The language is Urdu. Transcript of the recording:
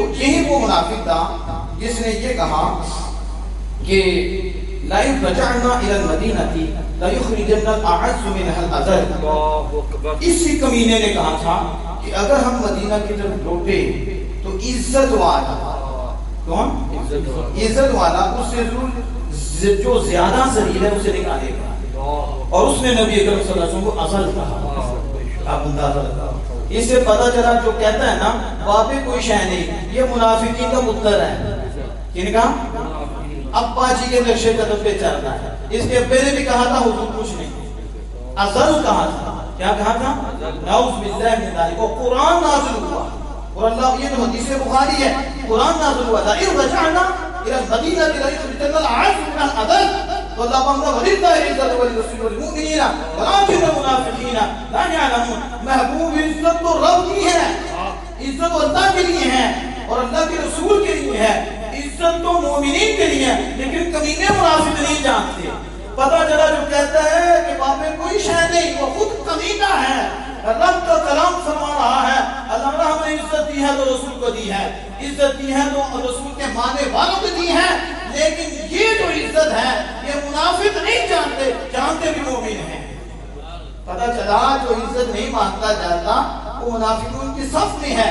یہی وہ منافق تھا جس نے یہ کہا کہ لَإِن رَجَعْنَا إِلَى الْمَدِينَةِ لَيُخْرِجَنَّ الْأَعَزُّ مِنْهَا الْأَذَلَّ۔ اسی کمینے نے کہا تھا کہ اگر ہم مدینہ کی طرف لوٹے تو عزت والا، کون؟ عزت والا اس سے ضرور جو زیادہ ذلیل ہے اسے نکالے گا، اور اس نے نبی اکرم صلی اللہ علیہ وسلم کو اذل کہا۔ آپ اندازہ لگاؤ، اس سے پتہ چلا جو کہتا ہے نا واقعی کوئی شے نہیں، یہ منافقین کا پتر ہے۔ کن کا؟ ابا جی کے نقشے قدم پہ چلنا ہے۔ اس کے ابے نے بھی کہا تھا حضور کچھ نہیں، اذل کہا تھا۔ کیا کہا تھا؟ نعوذ باللہ من ذالک۔ وہ قرآن نازل ہوا، اور اللہ، یہ تو حدیث بخاری ہے، قرآن نازل ہوا لَإِن رَجَعْنَا إِلَى الْمَدِينَةِ لَيُخْرِجَنَّ الْأَعَزُّ مِنْهَا الْأَذَلَّ۔ تو اللہ بندہ وَلِلَّهِ الْعِزَّةُ وَلِلرَّسُولِ وَلِلْمُؤْمِنِينَ وَلَٰكِنَّ الْمُنَافِقِينَ لَا يَعْلَمُونَ۔ محبوب عزت تو رب کی ہے، عزت اللہ کے لیے ہے اور اللہ کے رسول کے لیے ہے، عزت تو مومنین کے لیے ہے، لیکن کمینے منافق نہیں جانتے۔ پتہ چلا جو کہتا ہے کہ باپ کوئی شے نہیں، وہ خود کمینہ ہے۔ رب کا کلام فرما رہا ہے اللہ نے ہمیں عزت دی ہے تو رسول کو دی ہے، عزت دی ہے تو رسول کے ماننے والوں کو دی ہے، لیکن یہ جو عزت ہے یہ منافق نہیں جانتے، جانتے بھی مومن ہیں۔ پتہ چلا جو عزت نہیں مانتا جاتا وہ منافقوں کی صف میں ہے۔